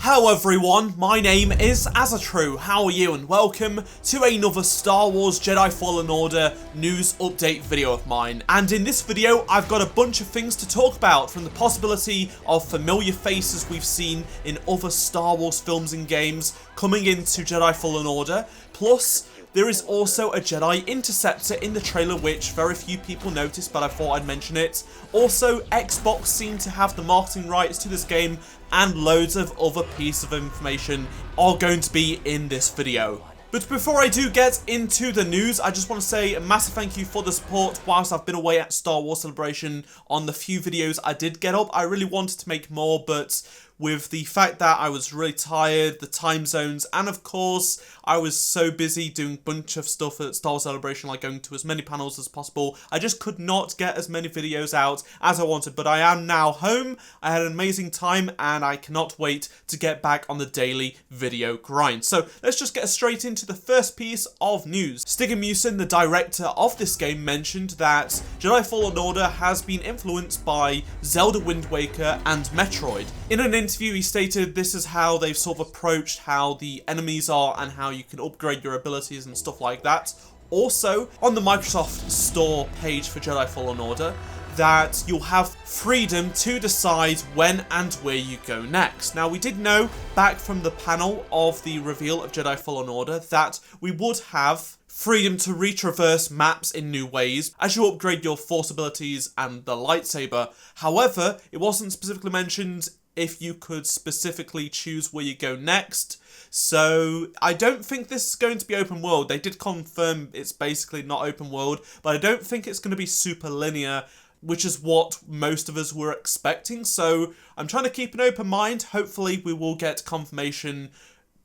Hello everyone, my name is AZZATRU, how are you, and welcome to another Star Wars Jedi Fallen Order news update video of mine. And in this video, I've got a bunch of things to talk about, from the possibility of familiar faces we've seen in other Star Wars films and games coming into Jedi Fallen Order, plus there is also a Jedi Interceptor in the trailer, which very few people noticed, but I thought I'd mention it. Also, Xbox seem to have the marketing rights to this game, and loads of other pieces of information are going to be in this video. But before I do get into the news, I just want to say a massive thank you for the support whilst I've been away at Star Wars Celebration. On the few videos I did get up, I really wanted to make more, but with the fact that I was really tired, the time zones, and of course I was so busy doing a bunch of stuff at Star Wars Celebration, like going to as many panels as possible, I just could not get as many videos out as I wanted. But I am now home, I had an amazing time, and I cannot wait to get back on the daily video grind. So let's just get straight into the first piece of news. Stig Musin, the director of this game, mentioned that Jedi Fallen Order has been influenced by Zelda Wind Waker and Metroid. In an interview, he stated this is how they've sort of approached how the enemies are and how you can upgrade your abilities and stuff like that. Also, on the Microsoft Store page for Jedi Fallen Order, that you'll have freedom to decide when and where you go next. Now, we did know back from the panel of the reveal of Jedi Fallen Order that we would have freedom to retraverse maps in new ways as you upgrade your Force abilities and the lightsaber. However, it wasn't specifically mentioned if you could specifically choose where you go next. So I don't think this is going to be open world. They did confirm it's basically not open world, but I don't think it's going to be super linear, which is what most of us were expecting. So I'm trying to keep an open mind. Hopefully we will get confirmation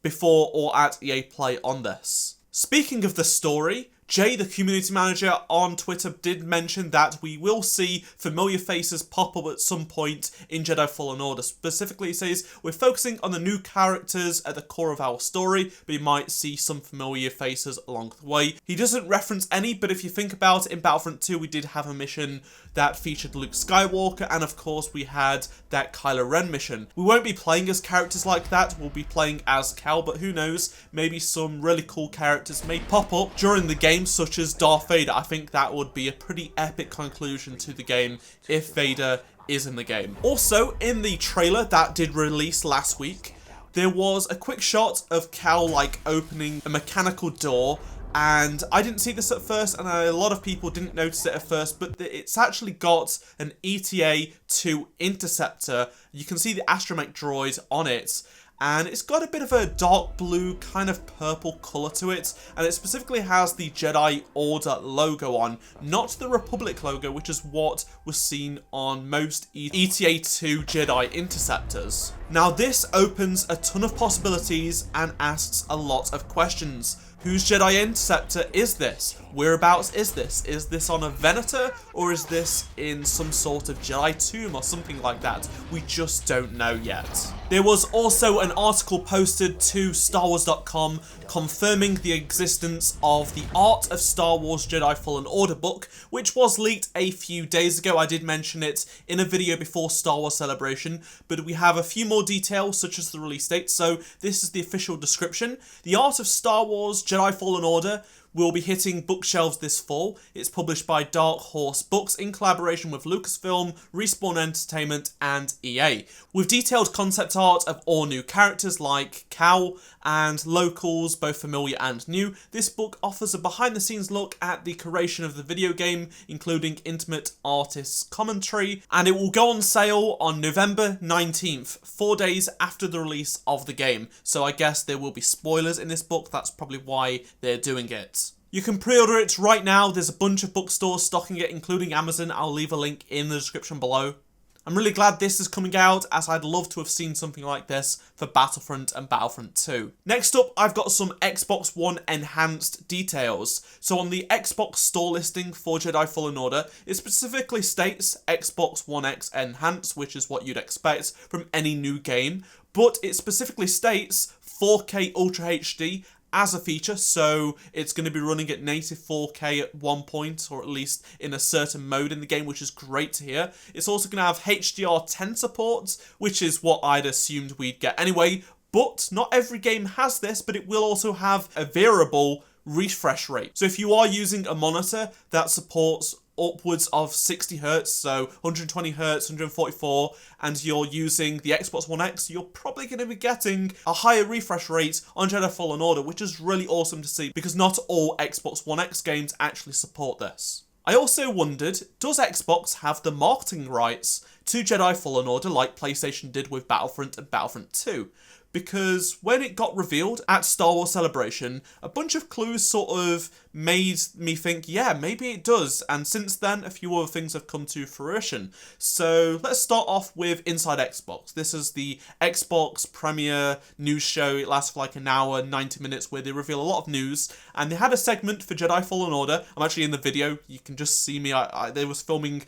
before or at EA Play on this. Speaking of the story, Jay, the community manager on Twitter, did mention that we will see familiar faces pop up at some point in Jedi Fallen Order. Specifically, he says, we're focusing on the new characters at the core of our story, but you might see some familiar faces along the way. He doesn't reference any, but if you think about it, in Battlefront 2, we did have a mission that featured Luke Skywalker, and of course, we had that Kylo Ren mission. We won't be playing as characters like that, we'll be playing as Cal, but who knows, maybe some really cool characters may pop up during the game, such as Darth Vader. I think that would be a pretty epic conclusion to the game if Vader is in the game. Also, in the trailer that did release last week, there was a quick shot of Cal opening a mechanical door, and I didn't see this at first, and a lot of people didn't notice it at first, but it's actually got an ETA-2 interceptor. You can see the astromech droid on it, and it's got a bit of a dark blue kind of purple colour to it, and it specifically has the Jedi Order logo on, not the Republic logo, which is what was seen on most ETA-2 Jedi interceptors. Now, this opens a ton of possibilities and asks a lot of questions. Whose Jedi Interceptor is this? Whereabouts is this? Is this on a Venator, or is this in some sort of Jedi tomb or something like that? We just don't know yet. There was also an article posted to StarWars.com confirming the existence of the Art of Star Wars Jedi Fallen Order book, which was leaked a few days ago. I did mention it in a video before Star Wars Celebration, but we have a few more details, such as the release date, so this is the official description. The Art of Star Wars Jedi Fallen Order will be hitting bookshelves this fall. It's published by Dark Horse Books in collaboration with Lucasfilm, Respawn Entertainment, and EA. With detailed concept art of all new characters like Cal and locals, both familiar and new, this book offers a behind-the-scenes look at the creation of the video game, including intimate artists' commentary, and it will go on sale on November 19th, 4 days after the release of the game. So I guess there will be spoilers in this book, that's probably why they're doing it. You can pre-order it right now. There's a bunch of bookstores stocking it, including Amazon. I'll leave a link in the description below. I'm really glad this is coming out, as I'd love to have seen something like this for Battlefront and Battlefront 2. Next up, I've got some Xbox One enhanced details. So on the Xbox store listing for Jedi Fallen Order, it specifically states Xbox One X enhanced, which is what you'd expect from any new game, but it specifically states 4K Ultra HD as a feature, so it's going to be running at native 4K at one point, or at least in a certain mode in the game, which is great to hear. It's also going to have HDR10 support, which is what I'd assumed we'd get anyway, but not every game has this, but it will also have a variable refresh rate. So if you are using a monitor that supports upwards of 60 Hz, so 120 Hz, 144, and you're using the Xbox One X, you're probably going to be getting a higher refresh rate on Jedi Fallen Order, which is really awesome to see, because not all Xbox One X games actually support this. I also wondered, does Xbox have the marketing rights to Jedi Fallen Order like PlayStation did with Battlefront and Battlefront 2? Because when it got revealed at Star Wars Celebration, a bunch of clues sort of made me think, yeah, maybe it does. And since then, a few other things have come to fruition. So let's start off with Inside Xbox. This is the Xbox premiere news show. It lasts for like an hour, 90 minutes, where they reveal a lot of news. And they had a segment for Jedi Fallen Order. I'm actually in the video. You can just see me. They was filming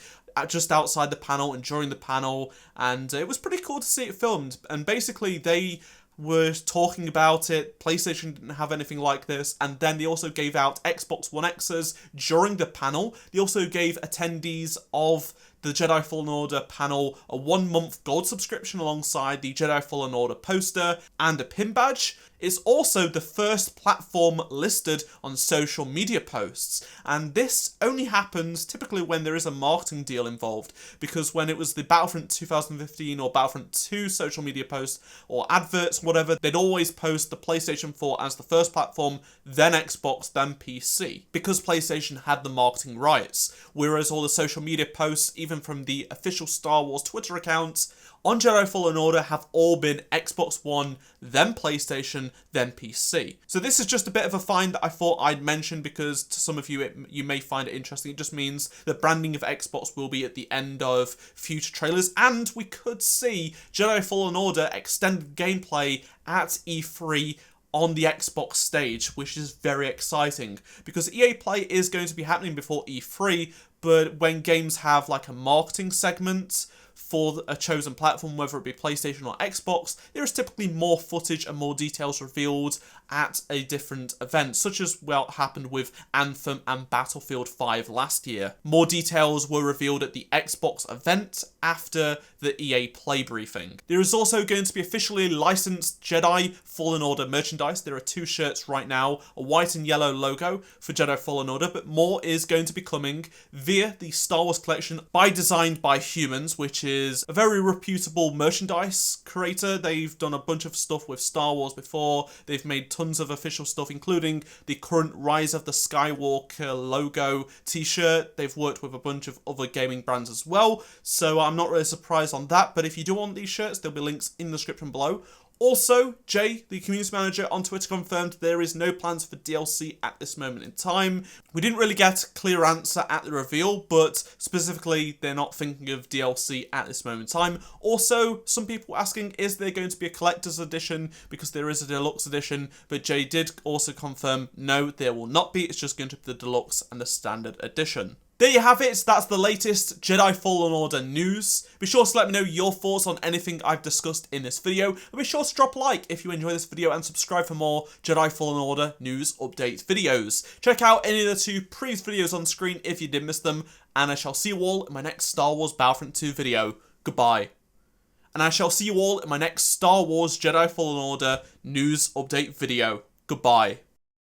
just outside the panel and during the panel, and it was pretty cool to see it filmed. And basically they were talking about it. PlayStation didn't have anything like this, and then they also gave out Xbox One X's during the panel. They also gave attendees of the Jedi Fallen Order panel a 1-month gold subscription alongside the Jedi Fallen Order poster and a pin badge. It's also the first platform listed on social media posts, and this only happens typically when there is a marketing deal involved, because when it was the Battlefront 2015 or Battlefront 2 social media posts or adverts, whatever, they'd always post the PlayStation 4 as the first platform, then Xbox, then PC, because PlayStation had the marketing rights, whereas all the social media posts, even from the official Star Wars Twitter accounts on Jedi Fallen Order, have all been Xbox One, then PlayStation, then PC. So this is just a bit of a find that I thought I'd mention, because to some of you, you may find it interesting. It just means the branding of Xbox will be at the end of future trailers, and we could see Jedi Fallen Order extended gameplay at E3 on the Xbox stage, which is very exciting, because EA Play is going to be happening before E3, but when games have like a marketing segment for a chosen platform, whether it be PlayStation or Xbox, there is typically more footage and more details revealed at a different event, such as what happened with Anthem and Battlefield 5 last year. More details were revealed at the Xbox event after the EA Play briefing. There is also going to be officially licensed Jedi Fallen Order merchandise. There are 2 shirts right now, a white and yellow logo for Jedi Fallen Order, but more is going to be coming via the Star Wars collection by Designed by Humans, which is a very reputable merchandise creator. They've done a bunch of stuff with Star Wars before. They've made tons of official stuff, including the current Rise of the Skywalker logo t-shirt. They've worked with a bunch of other gaming brands as well, so I'm not really surprised on that. But if you do want these shirts, there'll be links in the description below. Also, Jay, the community manager on Twitter, confirmed there is no plans for DLC at this moment in time. We didn't really get a clear answer at the reveal, but specifically, they're not thinking of DLC at this moment in time. Also, some people asking, is there going to be a collector's edition? Because there is a deluxe edition, but Jay did also confirm, no, there will not be. It's just going to be the deluxe and the standard edition. There you have it, that's the latest Jedi Fallen Order news. Be sure to let me know your thoughts on anything I've discussed in this video, and be sure to drop a like if you enjoy this video and subscribe for more Jedi Fallen Order news update videos. Check out any of the 2 previous videos on screen if you did miss them, and I shall see you all in my next Star Wars Battlefront 2 video. Goodbye. And I shall see you all in my next Star Wars Jedi Fallen Order news update video. Goodbye.